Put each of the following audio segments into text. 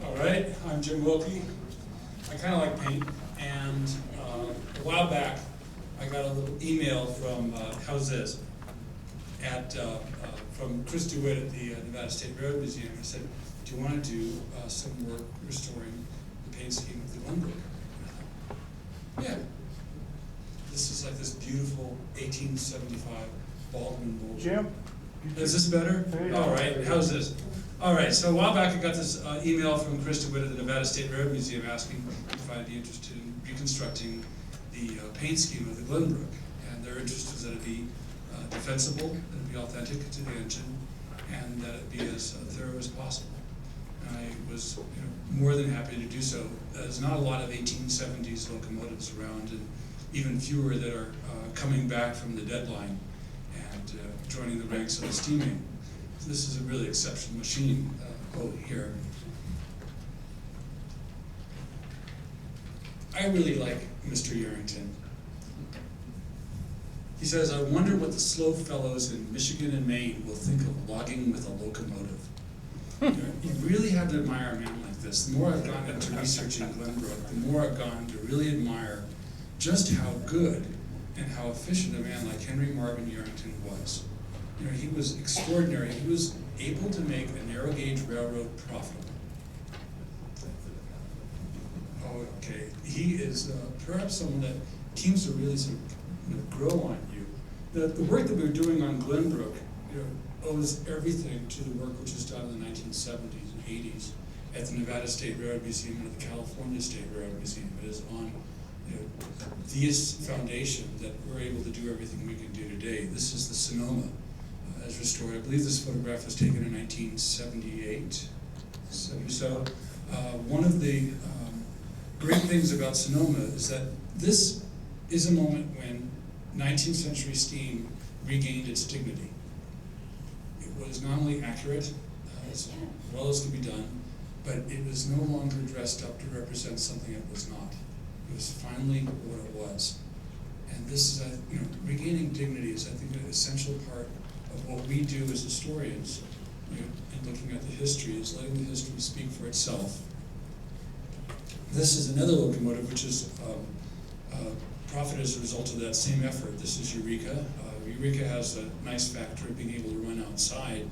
All right, I'm Jim Wilkey. I kind of like paint, and a while back I got a little email from how's this? From Chris DeWitt at the Nevada State Railroad Museum. He said, "Do you want to do some work restoring the paint scheme of the Glenbrook?" Yeah. This is like this beautiful 1875 Baldwin bowl. Jim? Is this better? All right, how's this? All right, so a while back I got this email from Chris DeWitt at the Nevada State Railroad Museum asking if I'd be interested in reconstructing the paint scheme of the Glenbrook. And their interest was that it be defensible, that it be authentic to the engine, and that it be as thorough as possible. And I was more than happy to do so. There's not a lot of 1870s locomotives around, and even fewer that are coming back from the deadline and joining the ranks of the steaming. This is a really exceptional machine here. I really like Mr. Yerington. He says, "I wonder what the slow fellows in Michigan and Maine will think of logging with a locomotive." You really have to admire a man like this. The more I've gone into researching Glenbrook, the more I've gone to really admire just how good and how efficient a man like Henry Marvin Yerington was. He was extraordinary. He was able to make a narrow gauge railroad profitable. Oh, okay. He is perhaps someone that teams to really sort of grow on you. The work that we're doing on Glenbrook, owes everything to the work which was done in the 1970s and 80s at the Nevada State Railroad Museum and at the California State Railroad Museum. It is on this foundation that we're able to do everything we can do today. This is the Sonoma as restored. I believe this photograph was taken in 1978. So one of the great things about Sonoma is that this is a moment when 19th century steam regained its dignity. It was not only accurate, as well as could be done, but it was no longer dressed up to represent something it was not. It was finally what it was. And this is, regaining dignity is, I think, an essential part of what we do as historians, in looking at the history, is letting the history speak for itself. This is another locomotive which is profited as a result of that same effort. This is Eureka. Eureka has a nice factor of being able to run outside.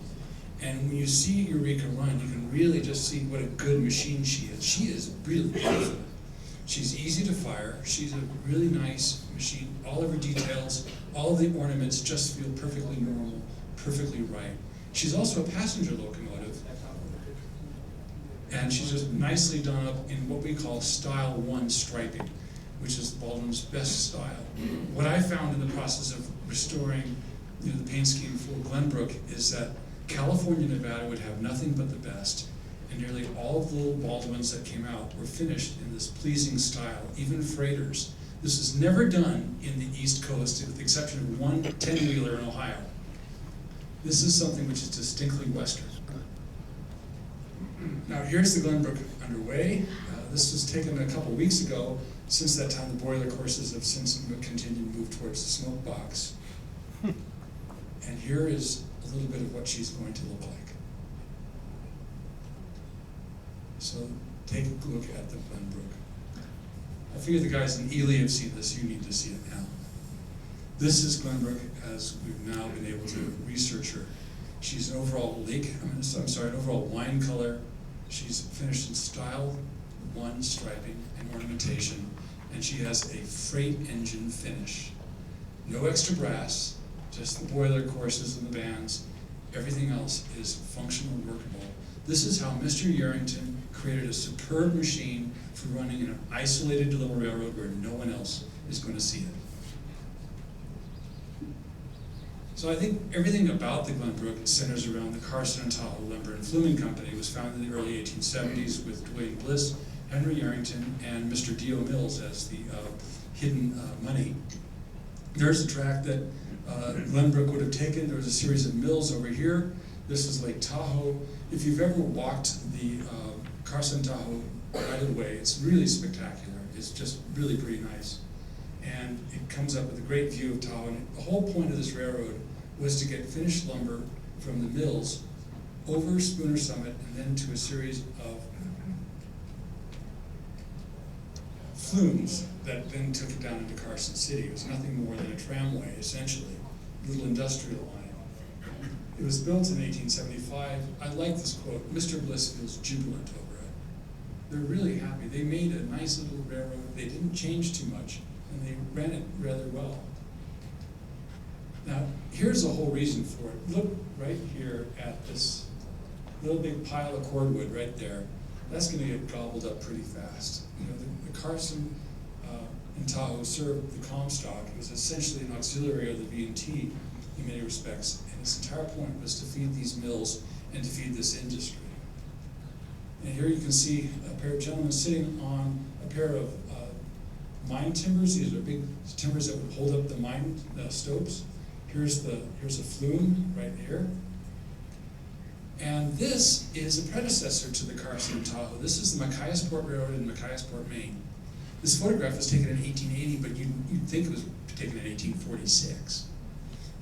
And when you see Eureka run, you can really just see what a good machine she is. She is really beautiful. She's easy to fire. She's a really nice machine. All of her details, all of the ornaments just feel perfectly normal, perfectly right. She's also a passenger locomotive. And she's just nicely done up in what we call Style 1 striping, which is Baldwin's best style. What I found in the process of restoring the paint scheme for Glenbrook is that California, Nevada would have nothing but the best, and nearly all of the little Baldwins that came out were finished in this pleasing style, even freighters. This is never done in the East Coast, with the exception of one 10-wheeler in Ohio. This is something which is distinctly Western. Now here's the Glenbrook underway. This was taken a couple weeks ago. Since that time, the boiler courses have since continued to move towards the smoke box. And here is a little bit of what she's going to look like. So take a look at the Glenbrook. I figure the guys in Ely have seen this. You need to see it now. This is Glenbrook as we've now been able to research her. She's an overall an overall wine color. She's finished in Style 1 striping and ornamentation, and she has a freight engine finish. No extra brass, just the boiler courses and the bands. Everything else is functional and workable. This is how Mr. Yerington created a superb machine for running in an isolated little railroad where no one else is going to see it. So I think everything about the Glenbrook centers around the Carson and Tahoe Lumber and Fluming Company. It was founded in the early 1870s with Dwayne Bliss, Henry Yerington, and Mr. D.O. Mills as the hidden money. There's a track that Glenbrook would have taken. There was a series of mills over here. This is Lake Tahoe. If you've ever walked the Carson Tahoe right of way, it's really spectacular. It's just really pretty nice. And it comes up with a great view of Tahoe. And the whole point of this railroad was to get finished lumber from the mills over Spooner Summit and then to a series of flumes that then took it down into Carson City. It was nothing more than a tramway, essentially, a little industrial line. It was built in 1875. I like this quote, Mr. Bliss feels jubilant over it. They're really happy. They made a nice little railroad. They didn't change too much, and they ran it rather well. Now, here's the whole reason for it. Look right here at this little big pile of cordwood right there. That's going to get gobbled up pretty fast. You know, the Carson and Tahoe served the Comstock. It was essentially an auxiliary of the V&T in many respects, and its entire point was to feed these mills and to feed this industry. And here you can see a pair of gentlemen sitting on a pair of mine timbers. These are big timbers that would hold up the mine stopes. Here's a flume right here. And this is a predecessor to the Carson and Tahoe. This is the Machiasport Railroad in Machiasport, Maine. This photograph was taken in 1880, but you'd think it was taken in 1846.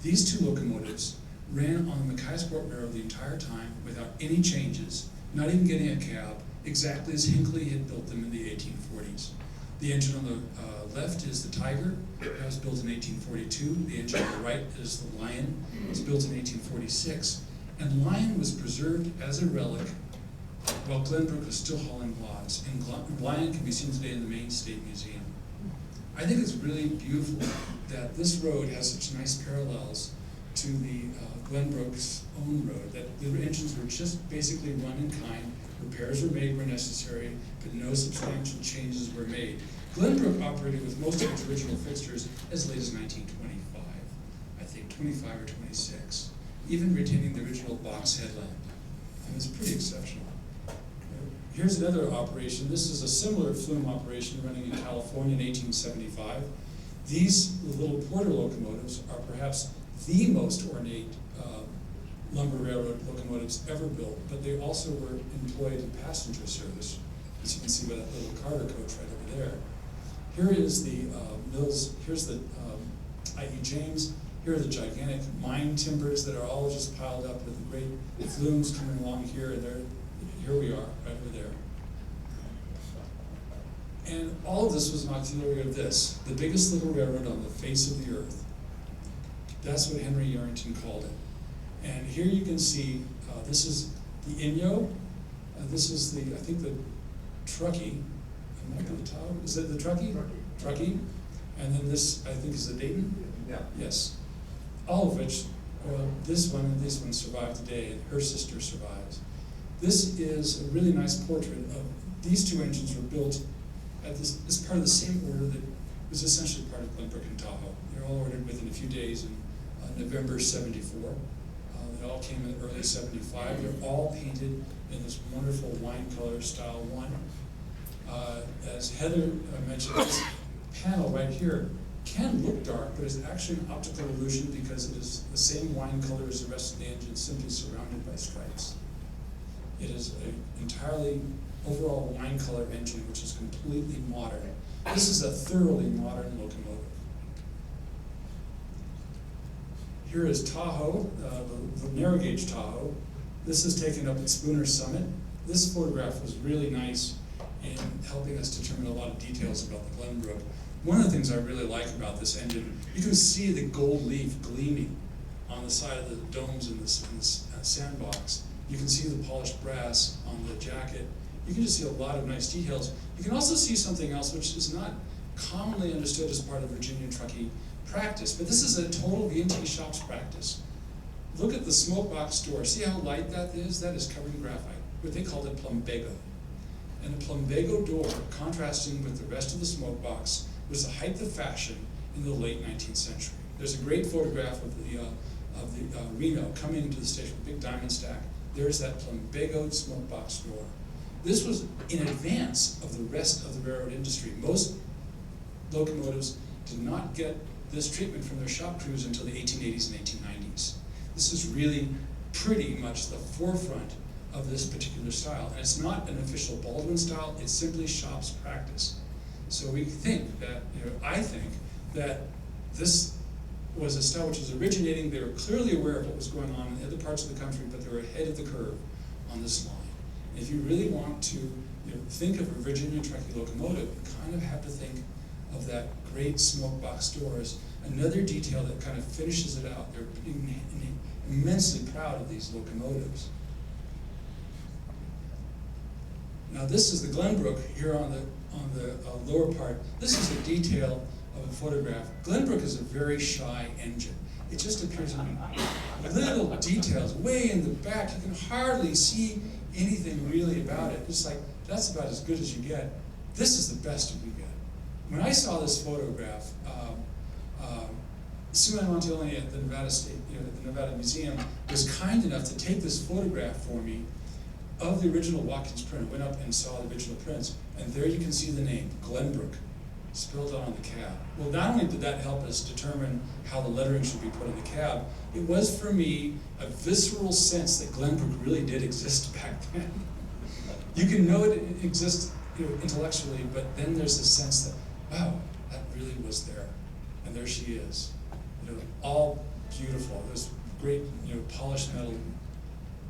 These two locomotives ran on the Machiasport Railroad the entire time without any changes, not even getting a cab, exactly as Hinckley had built them in the 1840s. The engine on the left is the Tiger. That was built in 1842. The engine on the right is the Lion. It was built in 1846. And Lion was preserved as a relic while Glenbrook was still hauling logs. And Lion can be seen today in the Maine State Museum. I think it's really beautiful that this road has such nice parallels to the Glenbrook's own road, that the engines were just basically run in kind, repairs were made where necessary, but no substantial changes were made. Glenbrook operated with most of its original fixtures as late as 1925, I think 25 or 26, even retaining the original box headlamp. And it's pretty exceptional. Here's another operation. This is a similar flume operation running in California in 1875. These little Porter locomotives are perhaps the most ornate lumber railroad locomotives ever built, but they also were employed in passenger service, as you can see by that little Carter coach right over there. Here is the mills, here's the I.E. James, here are the gigantic mine timbers that are all just piled up with the great flumes coming along here, and here we are, right over there. And all of this was an auxiliary of this, the biggest little railroad on the face of the earth. That's what Henry Yarrington called it. And here you can see, this is the Inyo, this is the, I think the Truckee, is it the Truckee? Truckee. And then this, I think, is the Dayton? Yeah. Yes. All of which, well, this one and this one survive today, and her sister survives. This is a really nice portrait of, these two engines were built at this part of the same order that was essentially part of Glenbrook and Tahoe. They're all ordered within a few days in November '74. They all came in early '75. They're all painted in this wonderful wine color, style 1. As Heather mentioned, this panel right here can look dark, but it's actually an optical illusion because it is the same wine color as the rest of the engine, simply surrounded by stripes. It is an entirely overall wine color engine, which is completely modern. This is a thoroughly modern locomotive. Here is Tahoe, the narrow gauge Tahoe. This is taken up at Spooner Summit. This photograph was really nice in helping us determine a lot of details about the Glenbrook. One of the things I really like about this engine, you can see the gold leaf gleaming on the side of the domes in this sandbox. You can see the polished brass on the jacket. You can just see a lot of nice details. You can also see something else which is not commonly understood as part of Virginia Truckee practice, but this is a total V&T shop's practice. Look at the smoke box door. See how light that is? That is covered in graphite. But they called it plumbago. And a plumbago door, contrasting with the rest of the smoke box, was the height of fashion in the late 19th century. There's a great photograph of the Reno coming into the station with a big diamond stack. There's that plumbago smoke box door. This was in advance of the rest of the railroad industry. Most locomotives did not get this treatment from their shop crews until the 1880s and 1890s. This is really pretty much the forefront of this particular style. And it's not an official Baldwin style, it's simply shop's practice. So we think that, I think that this was a style which was originating. They were clearly aware of what was going on in other parts of the country, but they were ahead of the curve on this line. If you really want to think of a Virginia Truckee locomotive, you kind of have to think of that great smoke box doors. Another detail that kind of finishes it out. They're immensely proud of these locomotives. Now this is the Glenbrook here on the lower part. This is a detail of a photograph. Glenbrook is a very shy engine. It just appears in little details way in the back. You can hardly see anything really about it. It's like, that's about as good as you get. This is the best you can get. When I saw this photograph, Sue Ann Montiolini at the Nevada State, the Nevada Museum was kind enough to take this photograph for me of the original Watkins print. I went up and saw the original prints, and there you can see the name, Glenbrook, spelled out on the cab. Well, not only did that help us determine how the lettering should be put on the cab, it was for me a visceral sense that Glenbrook really did exist back then. You can know it exists intellectually, but then there's this sense that, wow, that really was there. And there she is. All beautiful. Those great, polished metal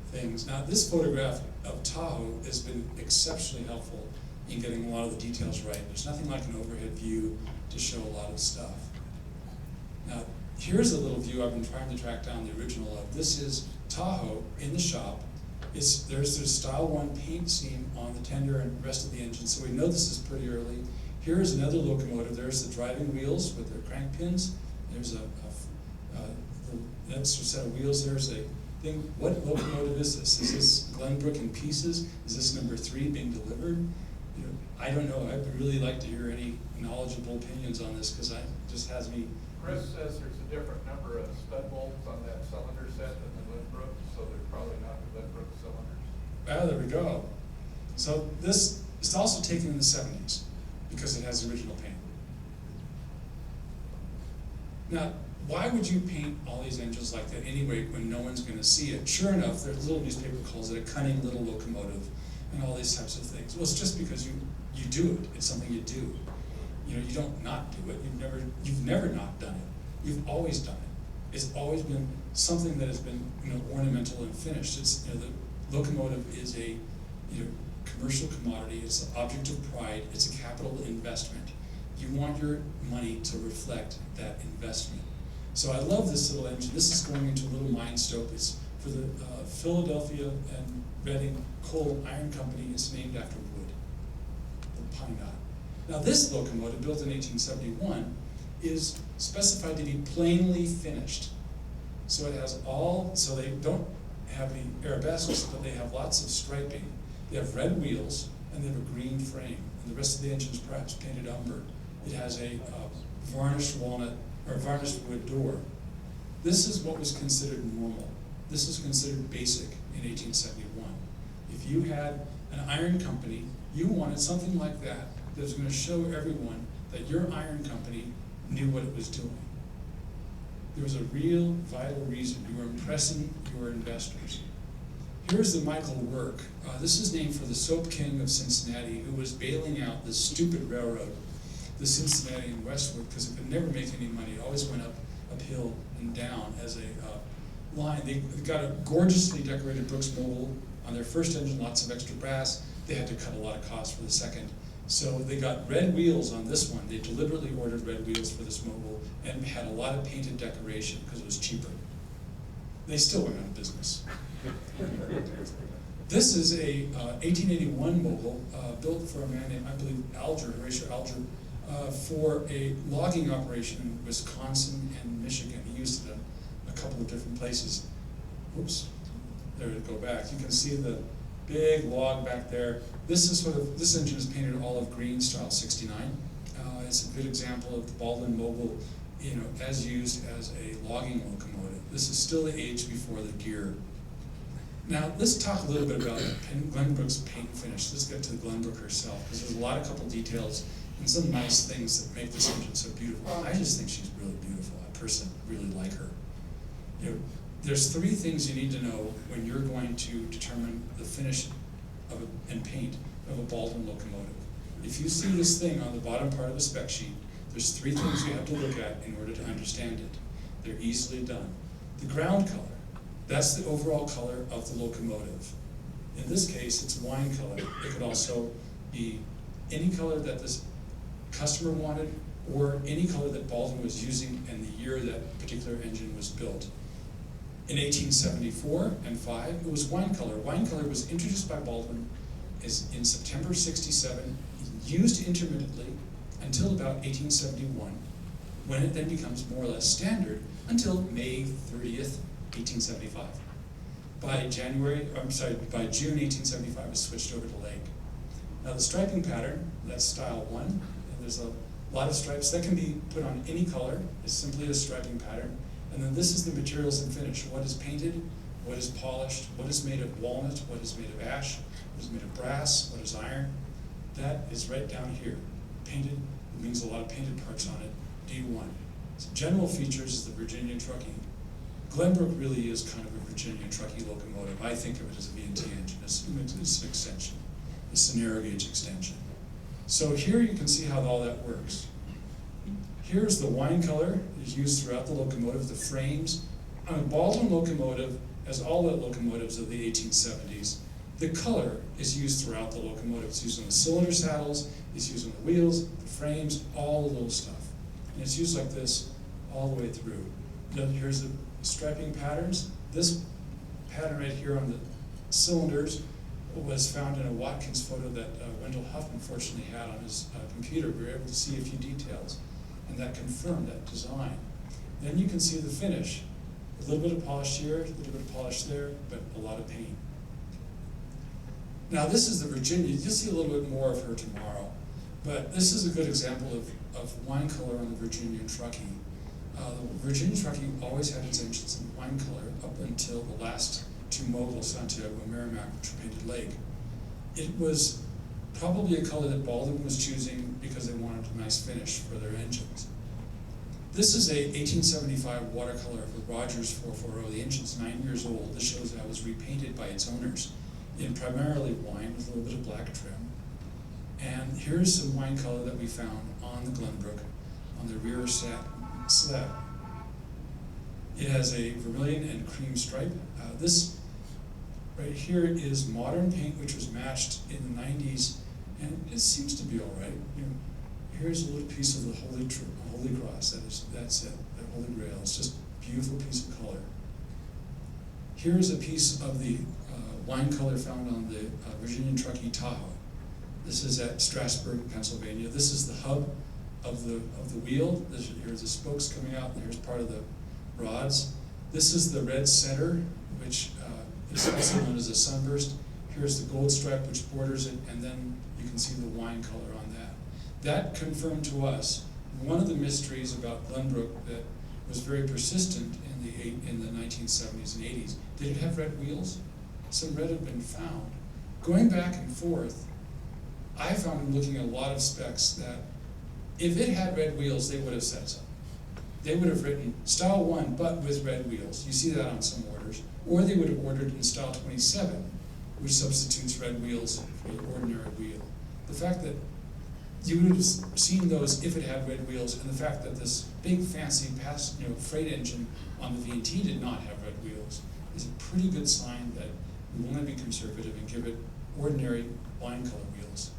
things. Now, this photograph of Tahoe has been exceptionally helpful in getting a lot of the details right. There's nothing like an overhead view to show a lot of stuff. Now, here's a little view I've been trying to track down the original of. This is Tahoe in the shop. There's the Style 1 paint scheme on the tender and the rest of the engine, so we know this is pretty early. Here is another locomotive. There's the driving wheels with their crank pins. There's the extra set of wheels. There's a thing. What locomotive is this? Is this Glenbrook in pieces? Is this number 3 being delivered? I don't know. I'd really like to hear any knowledgeable opinions on this, because it just has me. Chris says there's a different number of stud bolts on that cylinder set than the Glenbrook, so they're probably not the Glenbrook cylinders. Ah, there we go. So this is also taken in the 70s because it has the original paint. Now, why would you paint all these engines like that anyway when no one's going to see it? Sure enough, there's a little newspaper calls it a cunning little locomotive and all these types of things. Well, it's just because you do it. It's something you do. You don't not do it. You've never not done it. You've always done it. It's always been something that has been ornamental and finished. It's the locomotive is a commercial commodity. It's an object of pride. It's a capital investment. You want your money to reflect that investment. So I love this little engine. This is going into a little mine stope. It's for the Philadelphia and Reading Coal Iron Company. It's named after wood, the pine knot. Now this locomotive, built in 1871, is specified to be plainly finished. So it has so they don't have the arabesques, but they have lots of striping. They have red wheels, and they have a green frame. And the rest of the engine is perhaps painted umber. It has a varnished walnut, or varnished wood door. This is what was considered normal. This was considered basic in 1871. If you had an iron company, you wanted something like that was going to show everyone that your iron company knew what it was doing. There was a real vital reason. You were impressing your investors. Here's the Michael Work. This is named for the soap king of Cincinnati, who was bailing out the stupid railroad, the Cincinnati and Westwood, because it could never make any money. It always went uphill and down as a line. They got a gorgeously decorated Brooks Mobile on their first engine, lots of extra brass. They had to cut a lot of costs for the second. So they got red wheels on this one. They deliberately ordered red wheels for this Mobile and had a lot of painted decoration because it was cheaper. They still went out of business. This is a 1881 Mobile built for a man named, I believe, Horatio Alger, for a logging operation in Wisconsin and Michigan. He used it in a couple of different places. Oops, there we go back. You can see the big log back there. This engine is painted olive green, style 69. It's a good example of the Baldwin Mobile, as used as a logging locomotive. This is still the age before the gear. Now, let's talk a little bit about Glenbrook's paint finish. Let's get to Glenbrook herself, because there's a lot of couple details and some nice things that make this engine so beautiful. I just think she's really beautiful. I personally really like her. There's 3 things you need to know when you're going to determine the finish and paint of a Baldwin locomotive. If you see this thing on the bottom part of the spec sheet, there's 3 things you have to look at in order to understand it. They're easily done. The ground color, that's the overall color of the locomotive. In this case, it's wine color. It could also be any color that this customer wanted, or any color that Baldwin was using in the year that particular engine was built. In 1874 and 5, it was wine color. Wine color was introduced by Baldwin in September '67, used intermittently until about 1871, when it then becomes more or less standard until May 30th, 1875. By June 1875, it switched over to Lake. Now the striping pattern, that's style 1, and there's a lot of stripes that can be put on any color. It's simply a striping pattern. And then this is the materials and finish. What is painted, what is polished, what is made of walnut, what is made of ash, what is made of brass, what is iron. That is right down here. Painted, it means a lot of painted parts on it, D1. So general features is the Virginia trucking. Glenbrook really is kind of a Virginia trucking locomotive. I think of it as a V&T engine. It's an extension. It's a narrow gauge extension. So here you can see how all that works. Here's the wine color that is used throughout the locomotive, the frames. On a Baldwin locomotive, as all the locomotives of the 1870s, the color is used throughout the locomotive. It's used on the cylinder saddles, it's used on the wheels, the frames, all the little stuff. And it's used like this all the way through. Now, here's the striping patterns. This pattern right here on the cylinders was found in a Watkins photo that Wendell Huff unfortunately had on his computer. We were able to see a few details, and that confirmed that design. Then you can see the finish. A little bit of polish here, a little bit of polish there, but a lot of paint. Now this is the Virginia. You'll see a little bit more of her tomorrow, but this is a good example of wine color on the Virginia trucking. The Virginia trucking always had its engines in wine color up until the last two moguls, Santiago and Merrimack, which were painted Lake. It was probably a color that Baldwin was choosing because they wanted a nice finish for their engines. This is a 1875 watercolor of a Rogers 440. The engine's 9 years old. This shows that it was repainted by its owners in primarily wine with a little bit of black trim. And here's some wine color that we found on the Glenbrook on the rear slab. It has a vermilion and cream stripe. This right here is modern paint, which was matched in the 90s, and it seems to be all right. Here's a little piece of the Holy Cross. That's it, the Holy Grail. It's just a beautiful piece of color. Here's a piece of the wine color found on the Virginia trucking Tahoe. This is at Strasburg, Pennsylvania. This is the hub of the wheel. Here's the spokes coming out, and here's part of the rods. This is the red center, which is also known as a sunburst. Here's the gold stripe, which borders it, and then you can see the wine color on that. That confirmed to us one of the mysteries about Glenbrook that was very persistent in the 1970s and 80s. Did it have red wheels? Some red had been found. Going back and forth, I found in looking at a lot of specs that if it had red wheels, they would have said so. They would have written style 1, but with red wheels. You see that on some orders. Or they would have ordered in style 27, which substitutes red wheels for the ordinary wheel. The fact that you would have seen those if it had red wheels, and the fact that this big fancy freight engine on the V&T did not have red wheels is a pretty good sign that we want to be conservative and give it ordinary wine color wheels.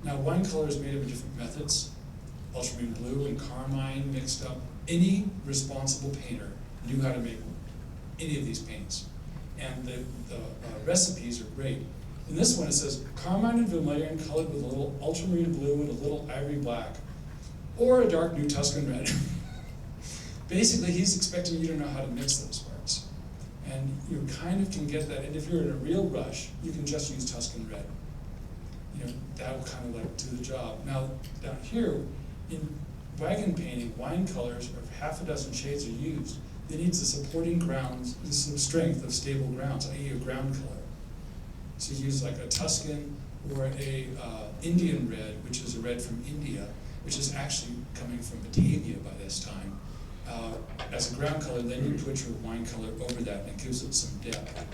Now, wine color is made up of different methods. Ultramarine blue and carmine mixed up. Any responsible painter knew how to make any of these paints. And the recipes are great. In this one it says carmine and vermilion colored with a little ultramarine blue and a little ivory black, or a dark new Tuscan red. Basically, he's expecting you to know how to mix those parts. And you kind of can get that, and if you're in a real rush, you can just use Tuscan red. That will kind of like do the job. Now, down here, in wagon painting, wine colors of half a dozen shades are used. It needs the supporting grounds, the strength of stable grounds, i.e. a ground color. So you use like a Tuscan or a Indian red, which is a red from India, which is actually coming from Batavia by this time, as a ground color. Then you put your wine color over that, and it gives it some depth.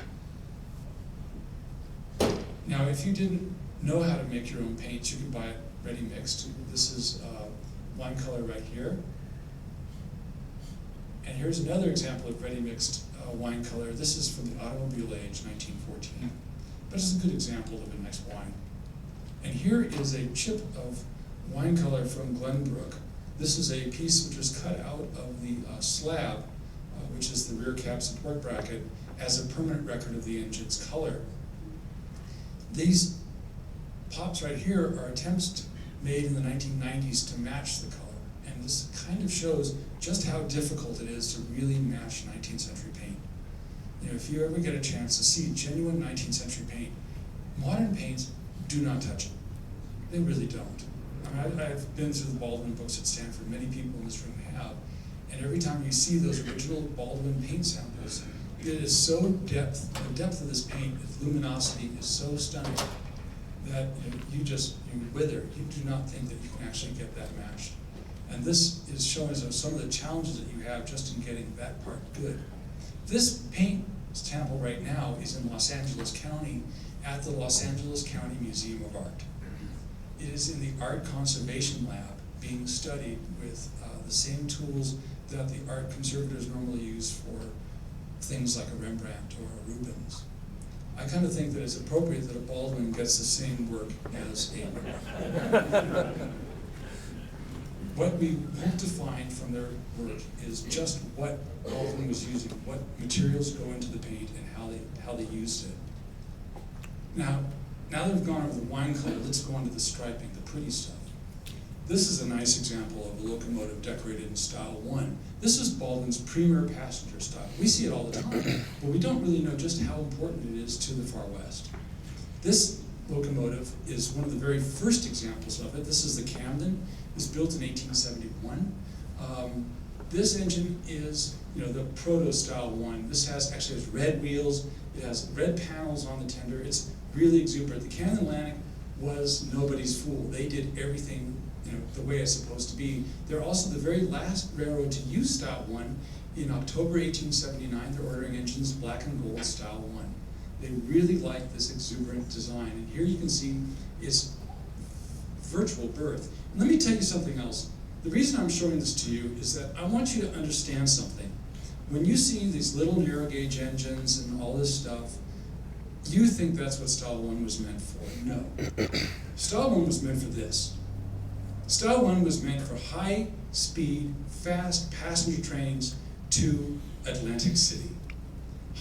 Now, if you didn't know how to make your own paints, you could buy it ready mixed. This is wine color right here. And here's another example of ready mixed wine color. This is from the automobile age, 1914. but it's a good example of a nice wine. And here is a chip of wine color from Glenbrook. This is a piece which was cut out of the slab, which is the rear cab support bracket, as a permanent record of the engine's color. These pops right here are attempts made in the 1990s to match the color. And this kind of shows just how difficult it is to really match 19th century paint. You know, if you ever get a chance to see genuine 19th century paint, modern paints do not touch it. They really don't. I mean, I've been through the Baldwin books at Stanford, many people in this room have, and every time you see those original Baldwin paint samples, it is so the depth of this paint, its luminosity is so stunning that you wither. You do not think that you can actually get that matched. And this is showing us some of the challenges that you have just in getting that part good. This paint sample right now is in Los Angeles County at the Los Angeles County Museum of Art. It is in the Art Conservation Lab being studied with the same tools that the art conservators normally use for things like a Rembrandt or a Rubens. I kind of think that it's appropriate that a Baldwin gets the same work as a Rembrandt. What we hope to find from their work is just what Baldwin was using, what materials go into the paint, and how they used it. Now that we've gone over the wine color, let's go on to the striping, the pretty stuff. This is a nice example of a locomotive decorated in style 1. This is Baldwin's premier passenger style. We see it all the time, but we don't really know just how important it is to the Far West. This locomotive is one of the very first examples of it. This is the Camden. It was built in 1871. This engine is, the proto-style one. This actually has red wheels. It has red panels on the tender. It's really exuberant. The Camden Atlantic was nobody's fool. They did everything the way it's supposed to be. They're also the very last railroad to use style 1. In October 1879, they're ordering engines black and gold style 1. They really like this exuberant design. And here you can see its virtual birth. And let me tell you something else. The reason I'm showing this to you is that I want you to understand something. When you see these little narrow gauge engines and all this stuff, you think that's what style 1 was meant for. No. Style 1 was meant for this. Style 1 was meant for high-speed, fast passenger trains to Atlantic City.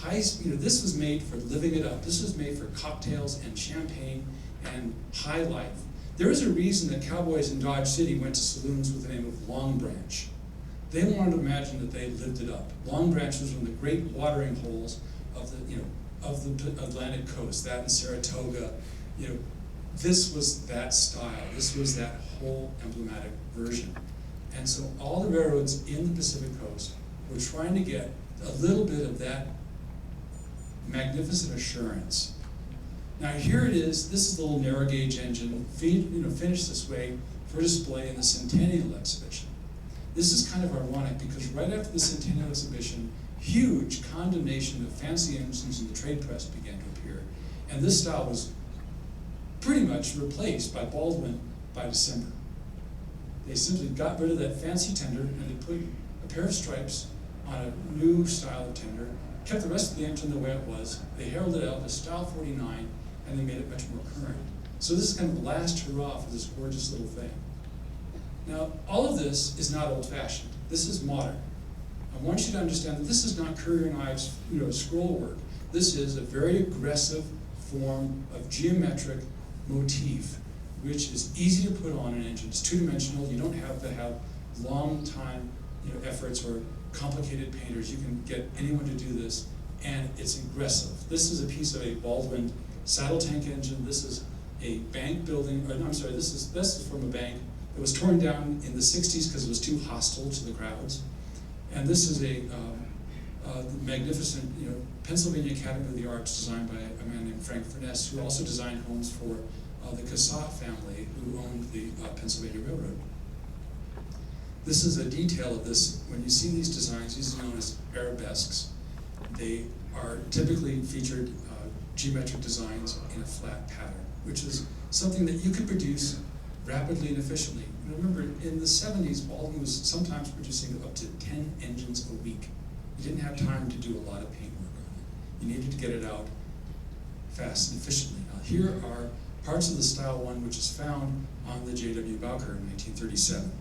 This was made for living it up. This was made for cocktails and champagne and high life. There is a reason that cowboys in Dodge City went to saloons with the name of Long Branch. They wanted to imagine that they lived it up. Long Branch was one of the great watering holes of the Atlantic coast. That and Saratoga, this was that style. This was that whole emblematic version. And so all the railroads in the Pacific coast were trying to get a little bit of that magnificent assurance. Now here it is. This is the little narrow gauge engine, finished this way for display in the Centennial Exhibition. This is kind of ironic because right after the Centennial Exhibition, huge condemnation of fancy engines in the trade press began to appear, and this style was pretty much replaced by Baldwin by December. They simply got rid of that fancy tender and they put a pair of stripes on a new style of tender, kept the rest of the engine the way it was. They heralded it out as Style 49, and they made it much more current. So this is kind of the last hurrah for this gorgeous little thing. Now, all of this is not old-fashioned. This is modern. I want you to understand that this is not Currier and Ives, scroll work. This is a very aggressive form of geometric motif, which is easy to put on an engine. It's two-dimensional. You don't have to have long time efforts or complicated painters. You can get anyone to do this, and it's aggressive. This is a piece of a Baldwin saddle tank engine. This is a bank building, this is from a bank. It was torn down in the 60s because it was too hostile to the crowds. And this is a magnificent, Pennsylvania Academy of the Arts designed by a man named Frank Furness, who also designed homes for the Cassatt family, who owned the Pennsylvania Railroad. This is a detail of this. When you see these designs, these are known as Arabesques. They are typically featured geometric designs in a flat pattern, which is something that you could produce rapidly and efficiently. And remember, in the 70s, Baldwin was sometimes producing up to 10 engines a week. You didn't have time to do a lot of paint work on it. You needed to get it out fast and efficiently. Now here are parts of the Style 1 which is found on the J.W. Bowker in 1937.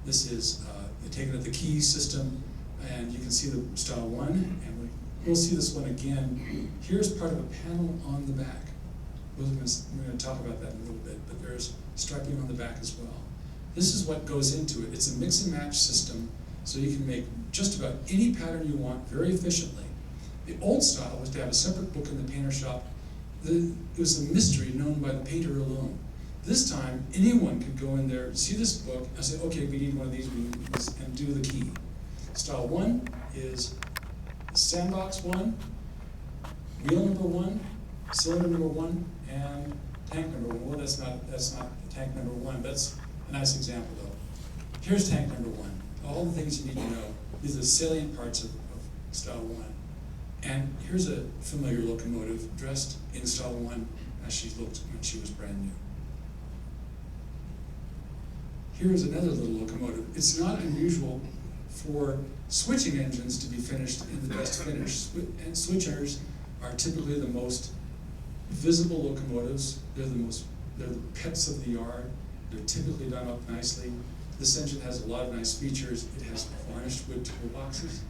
This is taken at the key system, and you can see the Style 1, and we'll see this one again. Here's part of a panel on the back. We're going to talk about that in a little bit, but there's striping on the back as well. This is what goes into it. It's a mix and match system, so you can make just about any pattern you want very efficiently. The old style was to have a separate book in the painter shop. It was a mystery known by the painter alone. This time, anyone could go in there, see this book, and say, okay, we need one of these, and do the key. Style 1 is sandbox 1, wheel number 1, cylinder number 1, and tank number 1. Well, that's not tank number 1. That's a nice example, though. Here's tank number 1. All the things you need to know. These are the salient parts of Style 1. And here's a familiar locomotive dressed in Style 1 as she looked when she was brand new. Here is another little locomotive. It's not unusual for switching engines to be finished in the best finish. And switchers are typically the most visible locomotives. They're the pets of the yard. They're typically done up nicely. This engine has a lot of nice features. It has varnished wood toolboxes,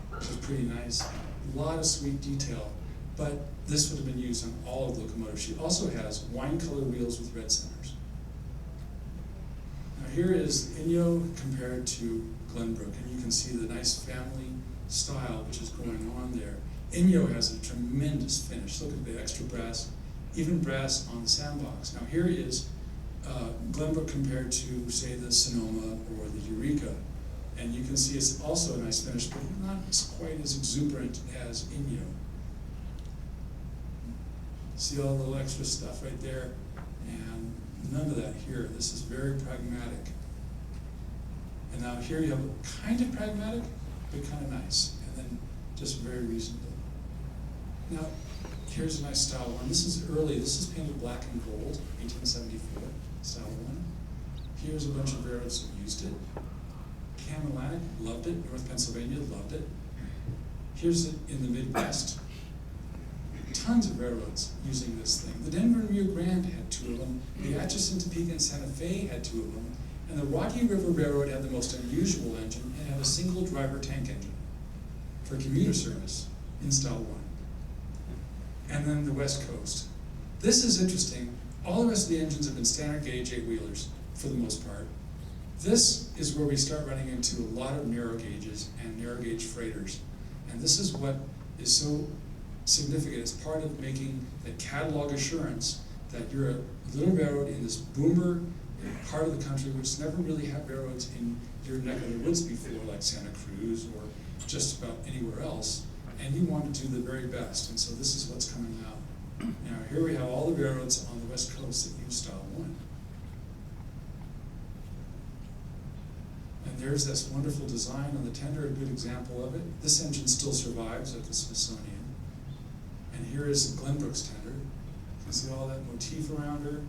which is pretty nice. A lot of sweet detail, but this would have been used on all of the locomotives. She also has wine-colored wheels with red centers. Now here is Inyo compared to Glenbrook, and you can see the nice family style which is going on there. Inyo has a tremendous finish. Look at the extra brass, even brass on the sandbox. Now here is Glenbrook compared to, say, the Sonoma or the Eureka. And you can see it's also a nice finish, but not quite as exuberant as Inyo. See all the little extra stuff right there? And none of that here. This is very pragmatic. And now here you have kind of pragmatic, but kind of nice. And then just very reasonable. Now, here's a nice Style 1. This is early. This is painted black and gold, 1874, Style 1. Here's a bunch of railroads that used it. Cam Atlantic loved it. North Pennsylvania loved it. Here's it in the Midwest. Tons of railroads using this thing. The Denver and Rio Grande had 2 of them. The Atchison, Topeka, and Santa Fe had 2 of them. And the Rocky River Railroad had the most unusual engine and had a single driver tank engine for commuter service in Style 1. And then the West Coast. This is interesting. All the rest of the engines have been standard gauge 8-wheelers for the most part. This is where we start running into a lot of narrow gauges and narrow gauge freighters. And this is what is so significant. It's part of making the catalog assurance that you're a little railroad in this boomer part of the country which never really had railroads in your neck of the woods before, like Santa Cruz or just about anywhere else. And you want to do the very best. And so this is what's coming out. Now here we have all the railroads on the West Coast that use Style 1. And there's this wonderful design on the tender, a good example of it. This engine still survives at the Smithsonian. And here is Glenbrook's tender. You can see all that motif around her,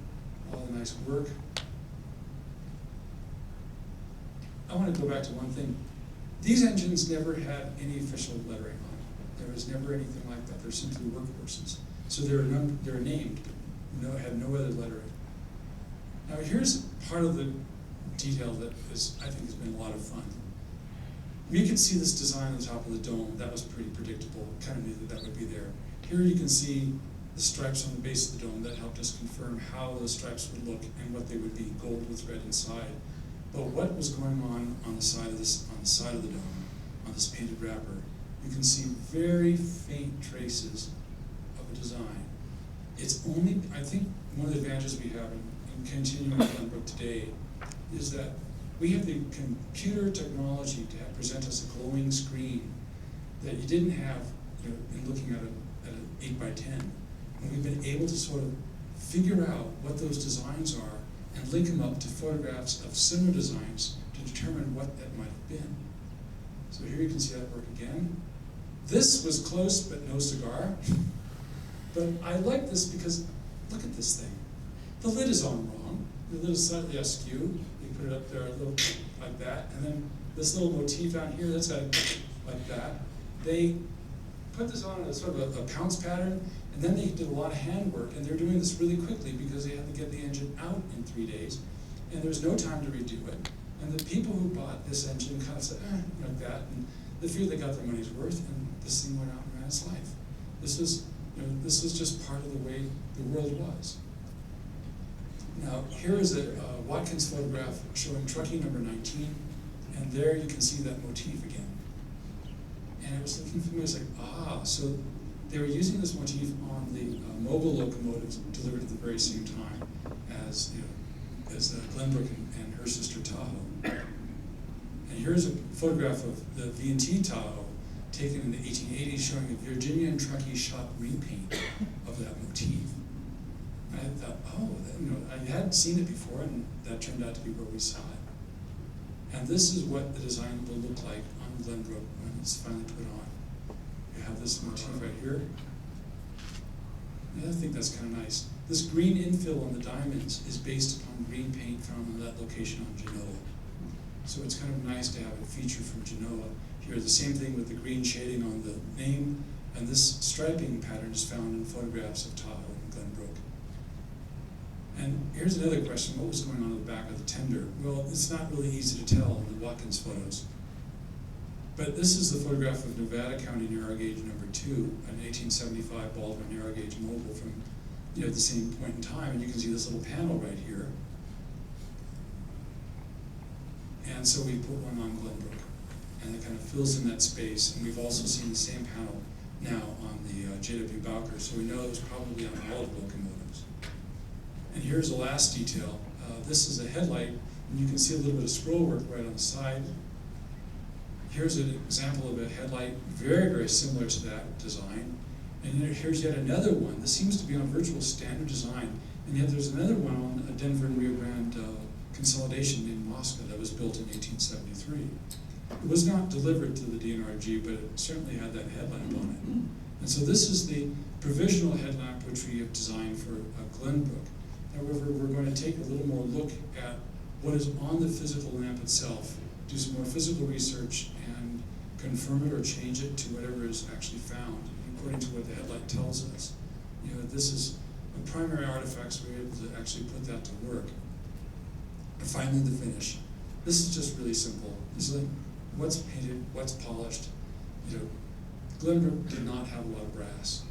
all the nice work. I want to go back to one thing. These engines never had any official lettering on them. There was never anything like that. They're simply workhorses. So they're named, but had no other lettering. Now here's part of the detail that I think has been a lot of fun. We could see this design on the top of the dome. That was pretty predictable. Kind of knew that that would be there. Here you can see the stripes on the base of the dome. That helped us confirm how those stripes would look and what they would be, gold with red inside. But what was going on the side of the dome, on this painted wrapper, you can see very faint traces of a design. It's only, I think, one of the advantages we have in continuing with Glenbrook today is that we have the computer technology to present us a glowing screen that you didn't have, in looking at an 8x10. And we've been able to sort of figure out what those designs are and link them up to photographs of similar designs to determine what that might have been. So here you can see that work again. This was close, but no cigar. But I like this because, look at this thing. The lid is on wrong. The lid is slightly askew. You put it up there a little like that. And then this little motif down here, that's like that. They put this on as sort of a pounce pattern. And then they did a lot of handwork, and they're doing this really quickly because they had to get the engine out in 3 days, and there was no time to redo it. And the people who bought this engine kind of said, like that, and they figured they got their money's worth, and this thing went out and ran its life. This was, this was just part of the way the world was. Now, here is a Watkins photograph showing trucking number 19, and there you can see that motif again. And I was looking for me, I was like, so they were using this motif on the Mogul locomotives delivered at the very same time as, as Glenbrook and her sister Tahoe. And here's a photograph of the V&T Tahoe taken in the 1880s showing a Virginia and Truckee shop repaint of that motif. And I thought, I hadn't seen it before, and that turned out to be where we saw it. And this is what the design will look like on Glenbrook when it's finally put on. You have this motif right here. And I think that's kind of nice. This green infill on the diamonds is based upon green paint found on that location on Genoa. So it's kind of nice to have a feature from Genoa. Here, the same thing with the green shading on the name, and this striping pattern is found in photographs of Tahoe and Glenbrook. And here's another question, what was going on in the back of the tender? Well, it's not really easy to tell in the Watkins photos. But this is the photograph of Nevada County narrow gauge number 2, an 1875 Baldwin narrow gauge Mogul from the same point in time, and you can see this little panel right here. And so we put one on Glenbrook, and it kind of fills in that space. And we've also seen the same panel now on the J.W. Bowker, so we know it was probably on all the locomotives. And here's the last detail. This is a headlight, and you can see a little bit of scroll work right on the side. Here's an example of a headlight very, very similar to that design. And here's yet another one. This seems to be on virtual standard design, and yet there's another one on a Denver and Rio Grande consolidation in Moscow that was built in 1873. It was not delivered to the DNRG, but it certainly had that headlamp on it. And so this is the provisional headlamp which we have designed for Glenbrook. However, we're going to take a little more look at what is on the physical lamp itself, do some more physical research, and confirm it or change it to whatever is actually found, according to what the headlight tells us. This is a primary artifact, so we're able to actually put that to work. And finally, the finish. This is just really simple. This is like what's painted, what's polished. Glenbrook did not have a lot of brass.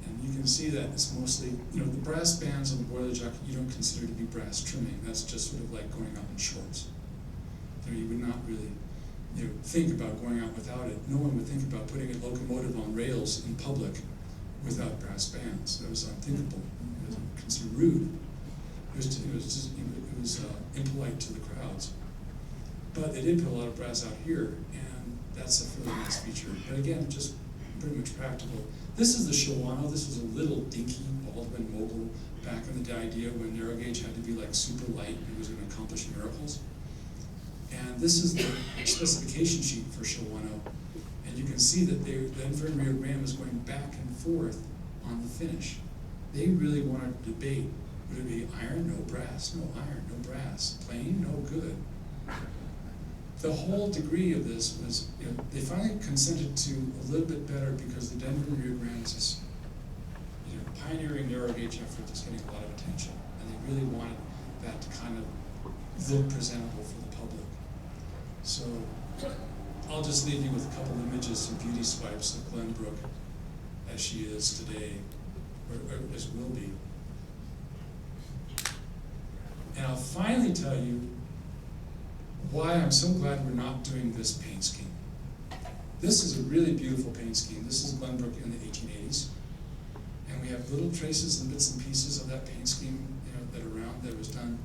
And you can see that it's mostly, the brass bands on the boiler jacket you don't consider to be brass trimming. That's just sort of like going out in shorts. You would not really think about going out without it. No one would think about putting a locomotive on rails in public without brass bands. That was unthinkable. It was considered rude. It was impolite to the crowds. But they did put a lot of brass out here, and that's a fairly nice feature. But again, just pretty much practical. This is the Shawano. This was a little dinky Baldwin Mogul back in the idea when narrow gauge had to be like super light and it was going to accomplish miracles. And this is the specification sheet for Shawano. And you can see that the Denver and Rio Grande was going back and forth on the finish. They really wanted to debate, would it be iron, no brass? No iron, no brass. Plain, no good. The whole degree of this was, they finally consented to a little bit better because the Denver and Rio Grande is this, pioneering narrow gauge effort that's getting a lot of attention. And they really wanted that to kind of look presentable for the public. So I'll just leave you with a couple of images, some beauty swipes of Glenbrook as she is today, or as will be. And I'll finally tell you why I'm so glad we're not doing this paint scheme. This is a really beautiful paint scheme. This is Glenbrook in the 1880s. And we have little traces and bits and pieces of that paint scheme that was done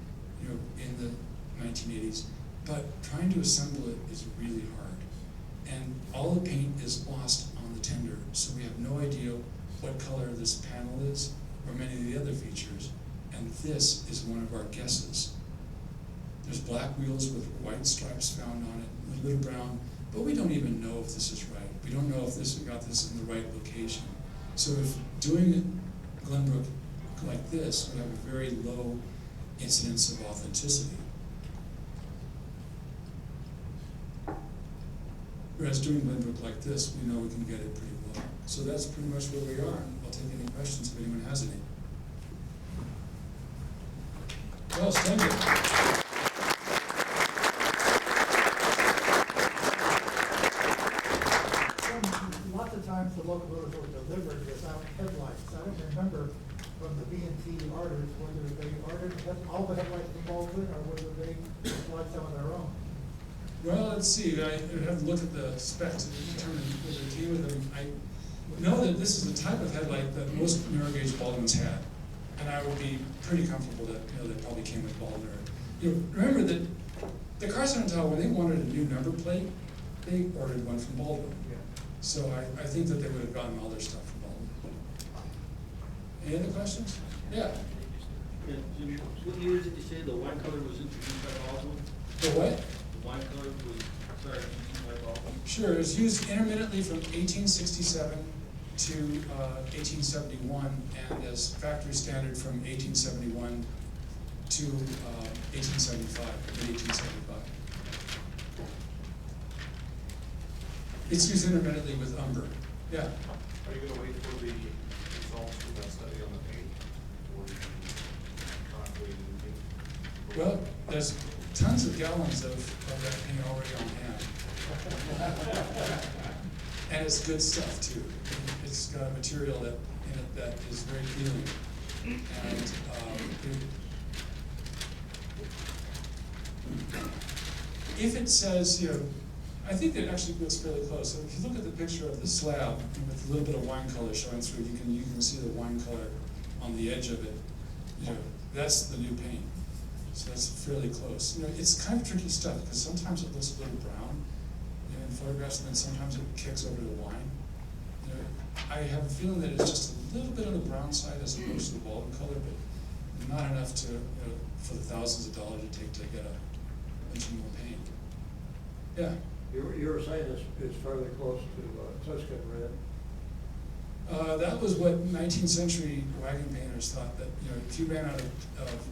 in the 1980s. But trying to assemble it is really hard. And all the paint is lost on the tender, so we have no idea what color this panel is or many of the other features. And this is one of our guesses. There's black wheels with white stripes found on it, a little brown, but we don't even know if this is right. We don't know if we got this in the right location. So if doing Glenbrook like this would have a very low incidence of authenticity. Whereas doing Glenbrook like this, we know we can get it pretty well. So that's pretty much where we are. I'll take any questions if anyone has any. Well, thank you. Lots of times the locomotives were delivered without headlights. I don't remember from the B&T orders whether they ordered all the headlights from Baldwin or whether they supplied some of their own. Well, let's see, I have to look at the specs to determine whether they came with them. I know that this is the type of headlight that most narrow gauge Baldwins had. And I would be pretty comfortable that, they probably came with Baldwin. Remember that the Carson and Tower, when they wanted a new number plate, they ordered one from Baldwin. So I think that they would have gotten all their stuff from Baldwin. Any other questions? Yeah. Yeah, Jimmy, what year did you say the wine color was introduced by Baldwin? The what? The wine color was introduced by Baldwin? Sure, it was used intermittently from 1867 to 1871, and as factory standard from 1871 to 1875, mid-1875. It's used intermittently with umber. Yeah. Are you gonna wait for the results from that study on the paint? Or do you constantly do paint? Well, there's tons of gallons of that paint already on hand. And it's good stuff too. It's got a material in it that is very healing. And if it says, I think that actually looks fairly close. So if you look at the picture of the slab with a little bit of wine color showing through, you can see the wine color on the edge of it. That's the new paint. So that's fairly close. It's kind of tricky stuff because sometimes it looks a little brown in photographs, and then sometimes it kicks over to wine. I have a feeling that it's just a little bit on the brown side as opposed to the Baldwin color, but not enough to for the thousands of dollars it takes to get a bunch more paint. Yeah. You were saying it's fairly close to Tuscan red. That was what 19th century wagon painters thought, that if you ran out of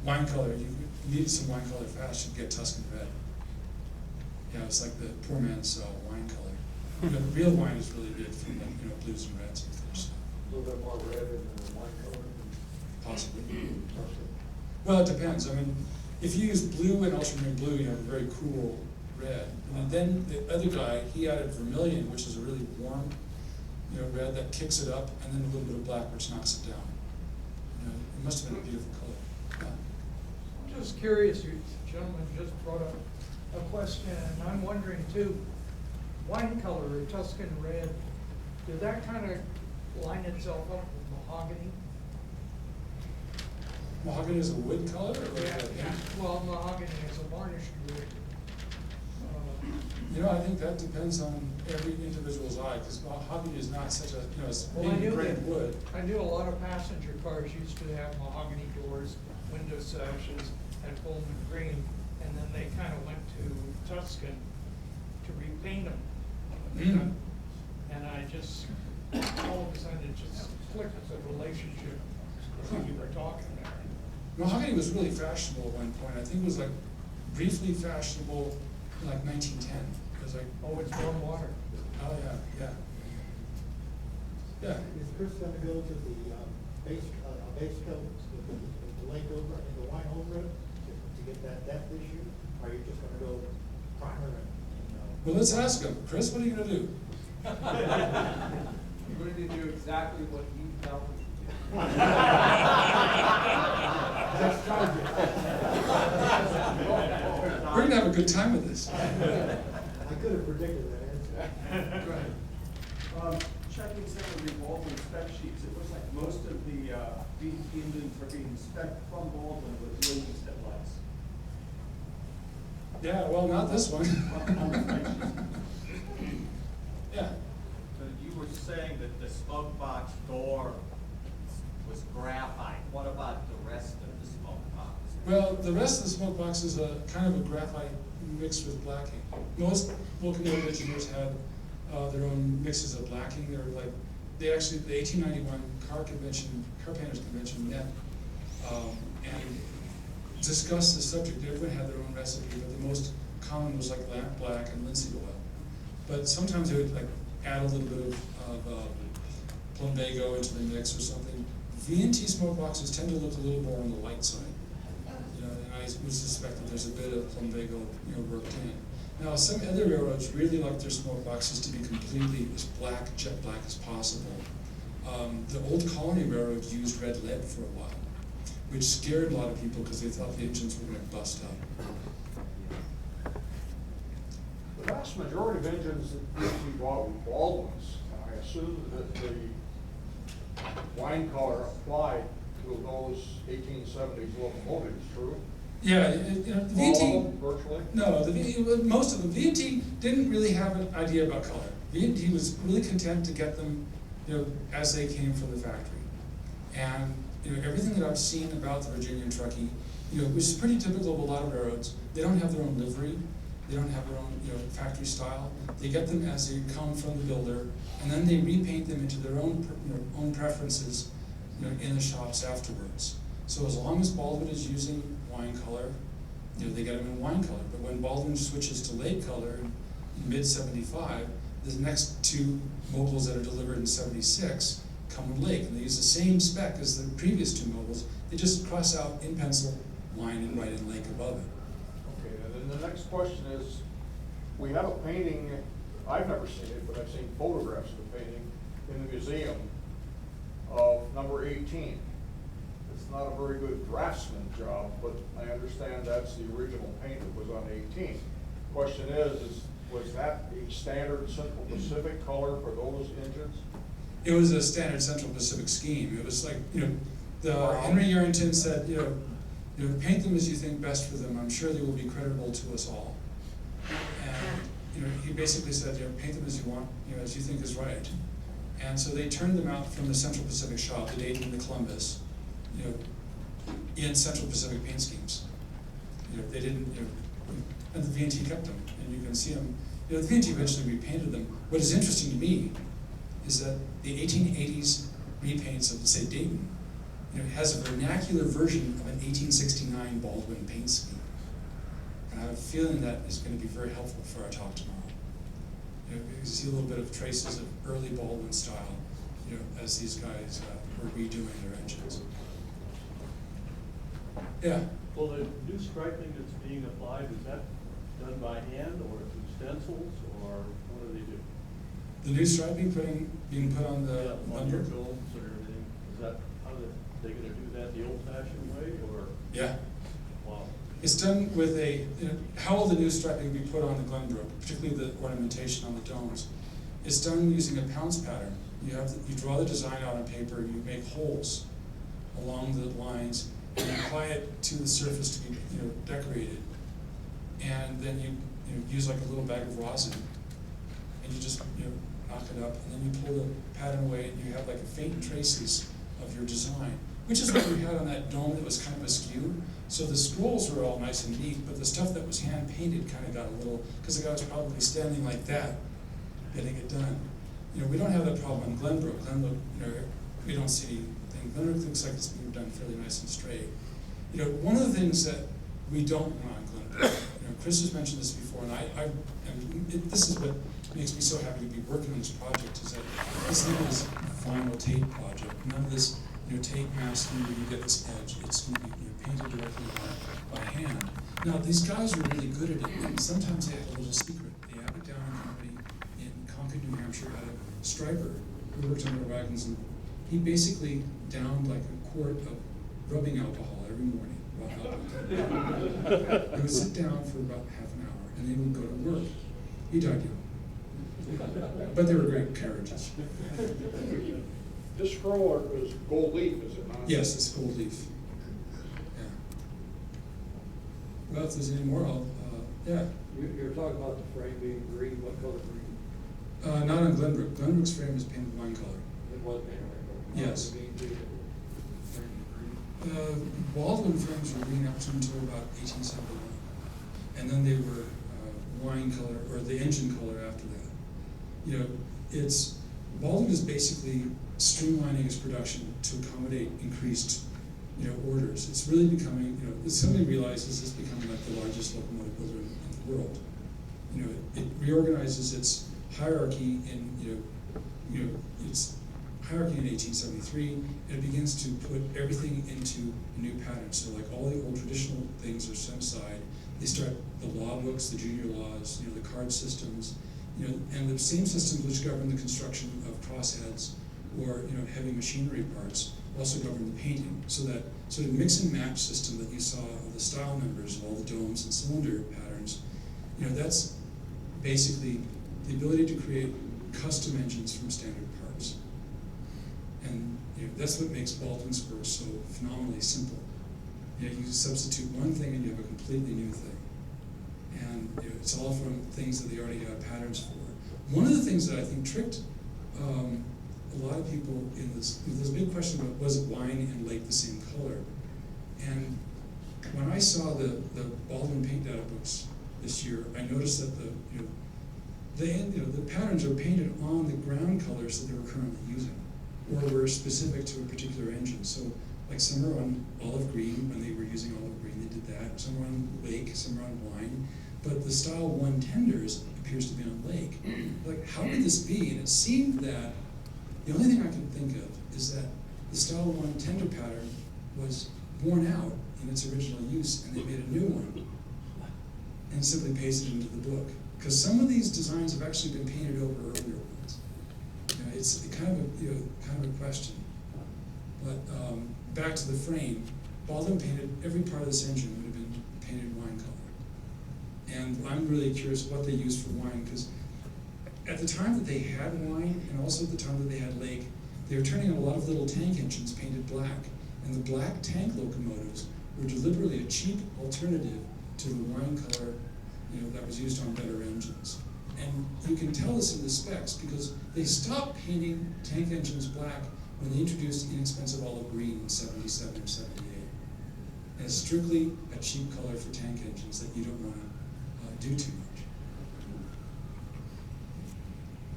wine color, you needed some wine color fast, you'd get Tuscan red. It's like the poor man's wine color. Real wine is really good for blues and reds and things. A little bit more red in the wine color. Possibly. Tuscan. Well, it depends. I mean, if you use blue and ultramarine blue, you have a very cool red. And then the other guy, he added vermilion, which is a really warm, red that kicks it up, and then a little bit of black, which knocks it down. It must have been a beautiful color. Yeah. I'm just curious, you gentlemen just brought up a question, and I'm wondering too, wine color or Tuscan red, did that kind of line itself up with mahogany? Mahogany is a wood color? Or Yeah. Well, mahogany is a varnished wood. I think that depends on every individual's eye, because mahogany is not such a, it's Well, I knew great wood. I knew a lot of passenger cars used to have mahogany doors, window sashes, and Pullman green, and then they kind of went to Tuscan to repaint them. Mm. And I just, all of a sudden, it just clicked the relationship with what you were talking there. Mahogany was really fashionable at one point. I think it was like briefly fashionable in like 1910. It was like, Oh, it's warm water. oh yeah. Yeah. Is Chris gonna go to the base coat with the lake over, the wine over it to get that depth issue? Or are you just gonna go primer and Well, let's ask him. Chris, what are you gonna do? I'm going to do exactly what you tell me to do. That's target. We're gonna have a good time with this. I could have predicted that answer. Checking some of the Baldwin spec sheets, it looks like most of the B&T engines are being spec'd from Baldwin with Wilkey headlights. Yeah, well, not this one. Yeah. So you were saying that the smoke box door was graphite. What about the rest of the smoke box? Well, the rest of the smoke box is a kind of a graphite mixed with blacking. Most locomotive engineers had their own mixes of blacking. They actually, the 1891 car painters convention met and discussed the subject. Everyone had their own recipe, but the most common was like lamp black and linseed oil. But sometimes they would add a little bit of plumbago into the mix or something. V&T smoke boxes tend to look a little more on the light side. You know, and I would suspect that there's a bit of plumbago, you know, worked in. Now, some other railroads really like their smoke boxes to be completely as black, jet black as possible. The old colony railroad used red lead for a while, which scared a lot of people because they thought the engines were going to bust up. The vast majority of engines that we bought were Baldwins, and I assume that the wine color applied to those 1870s locomotives, true? Yeah, you know, the All V&T, of them, virtually? no, most of them. V&T didn't really have an idea about color. V&T was really content to get them, you know, as they came from the factory. And you know, everything that I've seen about the Virginian truckie, you know, which is pretty typical of a lot of railroads, they don't have their own livery, they don't have their own, you know, factory style. They get them as they come from the builder, and then they repaint them into their own, you know, own preferences, you know, in the shops afterwards. So as long as Baldwin is using wine color, you know, they get them in wine color. But when Baldwin switches to lake color in mid-75, the next two mobiles that are delivered in 76 come in lake, and they use the same spec as the previous two mobiles. They just cross out in pencil wine and write in lake above it. Okay, and then the next question is, we have a painting, I've never seen it, but I've seen photographs of the painting in the museum of number 18. It's not a very good draftsman job, but I understand that's the original paint that was on 18. Question is was that a standard Central Pacific color for those engines? It was a standard Central Pacific scheme. It was like, you know, the Henry Yarrington said, you know, paint them as you think best for them. I'm sure they will be creditable to us all. And you know, he basically said, you know, paint them as you want, you know, as you think is right. And so they turned them out from the Central Pacific shop that ate in the Columbus, you know, in Central Pacific paint schemes. You know, they didn't, you know, and the V&T kept them, and you can see them. You know, the V&T eventually repainted them. What is interesting to me is that the 1880s repaints of, say, Dayton, you know, has a vernacular version of an 1869 Baldwin paint scheme. And I have a feeling that is going to be very helpful for our talk tomorrow. You know, you see a little bit of traces of early Baldwin style, you know, as these guys were redoing their engines. Yeah. Well, the new striping that's being applied, is that done by hand or through stencils, or what do they do? The new striping being put on the On your lumber? films or everything, is that, how they gonna do that the old-fashioned way, or? Yeah. Wow. It's done with a, you know, how will the new striping be put on the Glenbrook, particularly the ornamentation on the domes? It's done using a pounce pattern. You draw the design out on paper, you make holes along the lines, and you apply it to the surface to be, you know, decorated. And then you use like a little bag of rosin, and you just, you know, knock it up, and then you pull the pattern away, and you have like a faint traces of your design, which is what we had on that dome that was kind of askew. So the scrolls were all nice and neat, but the stuff that was hand painted kind of got a little, because the guy was probably standing like that, getting it done. You know, we don't have that problem on Glenbrook. Glenbrook, you know, we don't see anything. Glenbrook looks like it's being done fairly nice and straight. You know, one of the things that we don't want on Glenbrook, you know, Chris has mentioned this before, and this is what makes me so happy to be working on this project, is that this is vinyl tape project. None of this, you know, tape masking where you get this edge. It's going to be, you know, painted directly by hand. Now, these guys are really good at it, and sometimes they have a little secret. The Abbott Downing Company in Concord, New Hampshire, had a striper who worked on their wagons, and he basically downed like a quart of rubbing alcohol every morning. He would sit down for about half an hour, and then he would go to work. He died young. But they were great carriages. This scroll is gold leaf, is it not? Yes, it's gold leaf. Yeah. Well, if there's any more, yeah. You're talking about the frame being green, what color green? Not on Glenbrook. Glenbrook's frame is painted wine color. It was painted green. Yes. Baldwin frames were green up until about 1871. And then they were wine color, or the engine color after that. You know, Baldwin is basically streamlining its production to accommodate increased, you know, orders. It's really becoming, you know, somebody realizes it's becoming like the largest locomotive builder in the world. You know, it reorganizes its hierarchy in, you know, its hierarchy in 1873, and it begins to put everything into a new pattern. So like all the old traditional things are set aside. They start the law books, the junior laws, the card systems, and the same systems which govern the construction of crossheads or heavy machinery parts also govern the painting. So that sort of mix and match system that you saw of the style members of all the domes and cylinder patterns, that's basically the ability to create custom engines from standard parts. And that's what makes Baldwin's work so phenomenally simple. You substitute one thing and you have a completely new thing. And it's all from things that they already have patterns for. One of the things that I think tricked a lot of people in this, there's a big question about was wine and lake the same color? And when I saw the Baldwin paint data books this year, I noticed that the patterns are painted on the ground colors that they were currently using, or were specific to a particular engine. So, like some are on olive green when they were using olive green, they did that. Some are on lake, some are on wine. But the style 1 tenders appears to be on lake. Like, how could this be? And it seemed that the only thing I can think of is that the style 1 tender pattern was worn out in its original use, and they made a new one and simply pasted it into the book. Because some of these designs have actually been painted over earlier ones. It's kind of a question. But back to the frame, Baldwin painted every part of this engine would have been painted wine color. And I'm really curious what they used for wine, because at the time that they had wine, and also at the time that they had lake, they were turning a lot of little tank engines painted black. And the black tank locomotives were deliberately a cheap alternative to the wine color that was used on better engines. And you can tell this in the specs because they stopped painting tank engines black when they introduced inexpensive olive green in 77 or 78. And it's strictly a cheap color for tank engines that you don't want to do too much.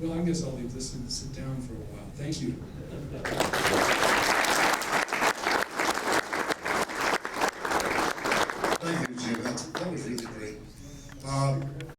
Well, I guess I'll leave this and sit down for a while. Thank you.